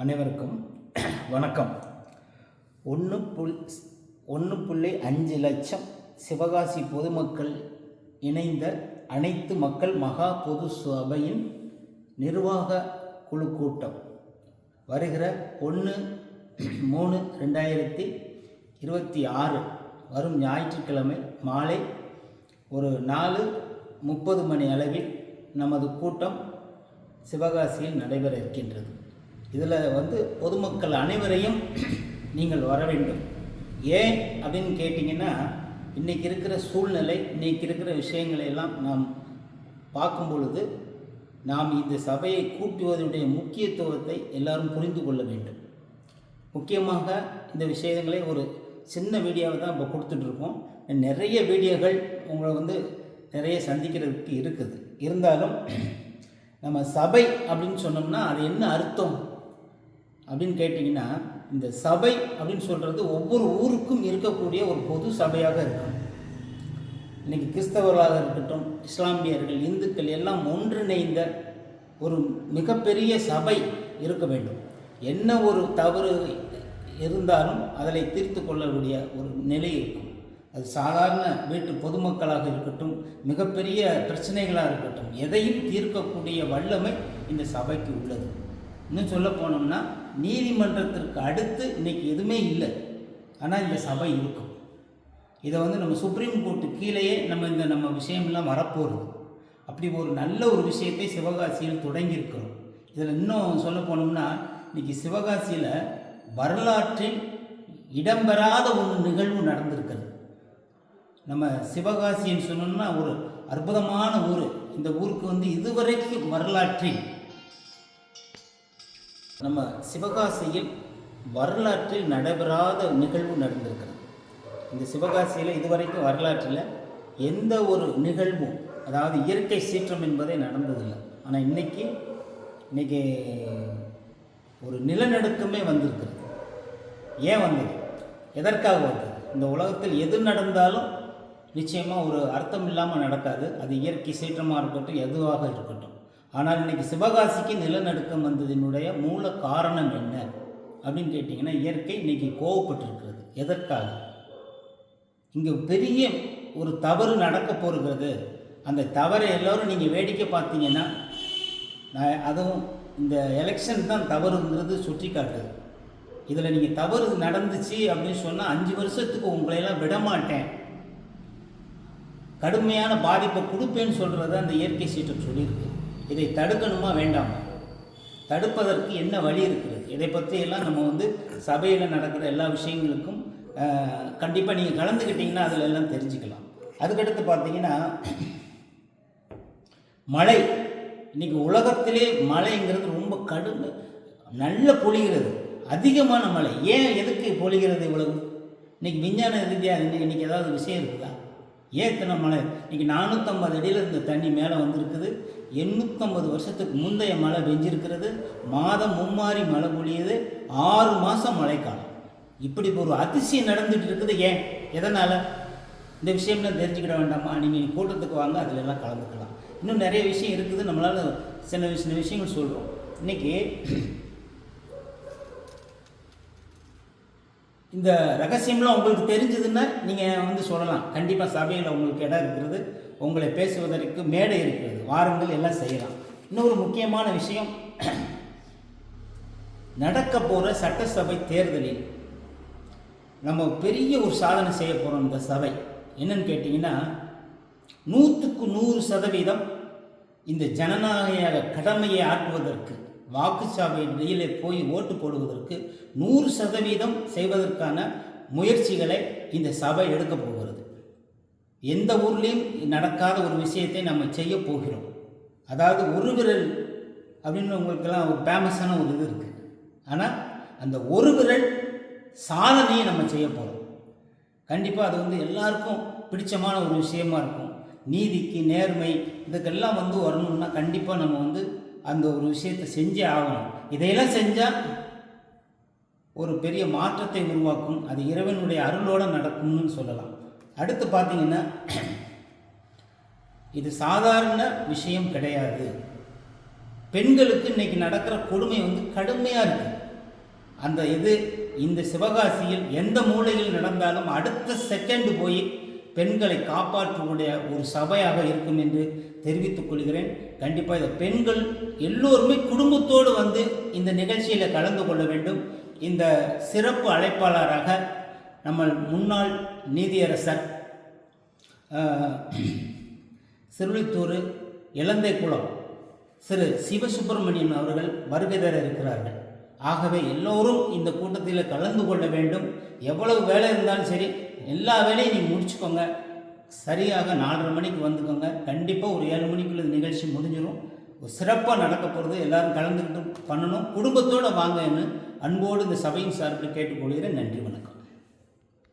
அனைவருக்கும் வணக்கம். 1.5 லட்சம் சிவகாசி பொதுமக்கள் இணைந்த அனைத்து மக்கள் மகா பொது சபையின் நிர்வாக குழு கூட்டம் வருகிற 1/3/2026 வரும் ஞாயிற்றுக்கிழமை மாலை ஒரு 4:30 மணி அளவில் நமது கூட்டம் சிவகாசியில் நடைபெற இருக்கின்றது. இதில் பொதுமக்கள் அனைவரையும் நீங்கள் வர வேண்டும். ஏன் அப்படின்னு கேட்டிங்கன்னா, இன்றைக்கி இருக்கிற சூழ்நிலை, இன்றைக்கி இருக்கிற விஷயங்களை எல்லாம் நாம் பார்க்கும் பொழுது நாம் இந்த சபையை கூட்டுவதனுடைய முக்கியத்துவத்தை எல்லாரும் புரிந்து கொள்ள வேண்டும். முக்கியமாக இந்த விஷயங்களை ஒரு சின்ன வீடியோவை தான் இப்போ கொடுத்துட்ருக்கோம். நிறைய வீடியோகள் உங்களை நிறைய சந்திக்கிறதுக்கு இருக்குது. இருந்தாலும் நம்ம சபை அப்படின்னு சொன்னோம்னா அது என்ன அர்த்தம் அப்படின்னு கேட்டிங்கன்னா, இந்த சபை அப்படின்னு சொல்கிறது ஒவ்வொரு ஊருக்கும் இருக்கக்கூடிய ஒரு பொது சபையாக இருக்கும். இன்றைக்கி கிறிஸ்தவர்களாக இருக்கட்டும், இஸ்லாமியர்கள், இந்துக்கள் எல்லாம் ஒன்றிணைந்த ஒரு மிகப்பெரிய சபை இருக்க வேண்டும். என்ன ஒரு தவறு இருந்தாலும் அதில் தீர்த்து கொள்ளக்கூடிய ஒரு நிலை இருக்கும். அது சாதாரண வீட்டு பொதுமக்களாக இருக்கட்டும், மிகப்பெரிய பிரச்சனைகளாக இருக்கட்டும், எதையும் தீர்க்கக்கூடிய வல்லமை இந்த சபைக்கு உள்ளது. இன்னும் சொல்ல போனோம்னா, நீதிமன்றத்திற்கு அடுத்து இன்றைக்கி எதுவுமே இல்லை, ஆனால் இந்த சபை இருக்கும். இதை நம்ம சுப்ரீம் கோர்ட்டு கீழேயே நம்ம விஷயம்லாம் வரப்போகிறது. அப்படி ஒரு நல்ல ஒரு விஷயத்தை சிவகாசியில் தொடங்கியிருக்கிறோம். இதில் இன்னும் சொல்ல போனோம்னா, இன்றைக்கி சிவகாசியில் வரலாற்றில் இடம்பெறாத ஒரு நிகழ்வு நடந்திருக்கிறது. நம்ம சிவகாசின்னு சொன்னோம்னா ஒரு அற்புதமான ஊர். இந்த ஊருக்கு இதுவரைக்கும் வரலாற்றில் நம்ம சிவகாசியில் வரலாற்றில் நடைபெறாத நிகழ்வு நடந்திருக்கிறது. இந்த சிவகாசியில் இதுவரைக்கும் வரலாற்றில் எந்த ஒரு நிகழ்வும், அதாவது இயற்கை சீற்றம் என்பதே நடந்ததில்லை. ஆனால் இன்றைக்கி ஒரு நிலநடுக்கமே வந்திருக்கிறது. ஏன் வந்தது? எதற்காக வந்தது? இந்த உலகத்தில் எது நடந்தாலும் நிச்சயமாக ஒரு அர்த்தம் இல்லாமல் நடக்காது. அது இயற்கை சீற்றமாக இருக்கட்டும், எதுவாக இருக்கட்டும். ஆனால் இன்றைக்கி சிவகாசிக்கு நிலநடுக்கம் வந்ததினுடைய மூல காரணம் என்ன அப்படின்னு கேட்டிங்கன்னா, இயற்கை இன்றைக்கி கோவப்பட்டிருக்கிறது. எதற்காக? இங்கே பெரிய ஒரு தவறு நடக்க போகிறது. அந்த தவறை எல்லோரும் நீங்கள் வேடிக்கை பார்த்தீங்கன்னா, அதுவும் இந்த எலெக்ஷன் தான் தவறுங்கிறது சுற்றி காட்டுது. இதில் நீங்கள் தவறு நடந்துச்சு அப்படின்னு சொன்னால் 5 வருஷத்துக்கு உங்களையெல்லாம் விடமாட்டேன், கடுமையான பாதிப்பை கொடுப்பேன்னு சொல்கிறத அந்த இயற்கை சீற்றம் சொல்லியிருக்கு. இதை தடுக்கணுமா வேண்டாமா? தடுப்பதற்கு என்ன வழி இருக்கிறது? இதை பற்றியெல்லாம் நம்ம சபையில் நடக்கிற எல்லா விஷயங்களுக்கும் கண்டிப்பாக நீங்கள் கலந்துக்கிட்டிங்கன்னா அதில் எல்லாம் தெரிஞ்சுக்கலாம். அதுக்கடுத்து பார்த்தீங்கன்னா, மழை. இன்றைக்கி உலகத்திலே மழைங்கிறது ரொம்ப நல்ல பொழிகிறது, அதிகமான மழை. ஏன் எதுக்கு பொழிகிறது இவ்வளவு? இன்றைக்கி விஞ்ஞான ரீதியாக இன்றைக்கி ஏதாவது விஷயம் இருக்குதா? ஏன் இத்தனை மழை? இன்றைக்கி 450 அடியில் இருந்த தண்ணி மேலே வந்திருக்குது. 850 வருஷத்துக்கு முந்தைய மழை பெஞ்சிருக்கிறது. மாதம் மும்மாறி மழை பொழியுது. 6 மாதம் மழைக்காலம். இப்படி ஒரு அதிசயம் நடந்துகிட்டு இருக்குது. ஏன்? எதனால்? இந்த விஷயம்லாம் தெரிஞ்சுக்கிட வேண்டாமா? நீங்கள் கூட்டத்துக்கு வாங்க, அதில் எல்லாம் கலந்துக்கலாம். இன்னும் நிறைய விஷயம் இருக்குது. நம்மளால் சின்ன விஷயங்கள் சொல்கிறோம். இன்றைக்கி இந்த ரகசியம்லாம் உங்களுக்கு தெரிஞ்சதுன்னா நீங்கள் சொல்லலாம். கண்டிப்பாக சபையில் உங்களுக்கு இடம் இருக்கிறது, உங்களை பேசுவதற்கு மேடை இருக்கிறது, வாருங்கள், எல்லாம் செய்யலாம். இன்னொரு முக்கியமான விஷயம், நடக்க போகிற சட்டசபை தேர்தலில் நம்ம பெரிய ஒரு சாதனை செய்ய போகிறோம். இந்த சபை என்னன்னு கேட்டிங்கன்னா, 100% இந்த ஜனநாயக கடமையை ஆற்றுவதற்கு, வாக்குச்சாவடியிலே போய் ஓட்டு போடுவதற்கு 100% செய்வதற்கான முயற்சிகளை இந்த சபை எடுக்க போகிறது. எந்த ஊர்லேயும் நடக்காத ஒரு விஷயத்தை நம்ம செய்ய போகிறோம். அதாவது ஒரு விரல் அப்படின்னு உங்களுக்கெல்லாம் ஒரு ஃபேமஸான ஒரு இது இருக்குது. ஆனால் அந்த ஒரு விரல் சாதனையை நம்ம செய்ய போகிறோம். கண்டிப்பாக அது எல்லாருக்கும் பிடிச்சமான ஒரு விஷயமா இருக்கும். நீதிக்கு, நேர்மை, இதுக்கெல்லாம் வரணும்னா கண்டிப்பாக நம்ம அந்த ஒரு விஷயத்தை செஞ்சே ஆகணும். இதையெல்லாம் செஞ்சால் ஒரு பெரிய மாற்றத்தை உருவாக்கும். அது இறைவனுடைய அருளோடு நடக்கும்னு சொல்லலாம். அடுத்து பார்த்தீங்கன்னா, இது சாதாரண விஷயம் கிடையாது. பெண்களுக்கு இன்றைக்கி நடக்கிற கொடுமை வந்து கடுமையாக இருக்குது. அந்த இந்த சிவகாசியில் எந்த மூலையில் நடந்தாலும் அடுத்த செகண்ட் போய் பெண்களை காப்பாற்றக்கூடிய ஒரு சபையாக இருக்கும் என்று தெரிவித்துக் கொள்கிறேன். கண்டிப்பாக இந்த பெண்கள் எல்லோருமே குடும்பத்தோடு வந்து இந்த நிகழ்ச்சியில் கலந்து கொள்ள வேண்டும். இந்த சிறப்பு அழைப்பாளராக நம்ம முன்னாள் நீதியரசர் சிறுவித்தூர் இலந்தைக்குளம் திரு சிவசுப்பிரமணியன் அவர்கள் வருகை தர இருக்கிறார்கள். ஆகவே எல்லோரும் இந்த கூட்டத்தில் கலந்து கொள்ள வேண்டும். எவ்வளவு வேலை இருந்தாலும் சரி, எல்லா வேலையும் நீங்கள் முடிச்சுக்கோங்க. சரியாக 4:30 மணிக்கு வந்துக்கோங்க. கண்டிப்பாக ஒரு 7 மணிக்குள்ள நிகழ்ச்சி முடிஞ்சிடும். சிறப்பாக நடக்க போகிறது. எல்லோரும் கலந்துக்கிட்டு பண்ணணும். குடும்பத்தோடு வாங்கன்னு அன்போடு இந்த சபையின் சார்பில் கேட்டுக்கொள்கிறேன். நன்றி, வணக்கம்.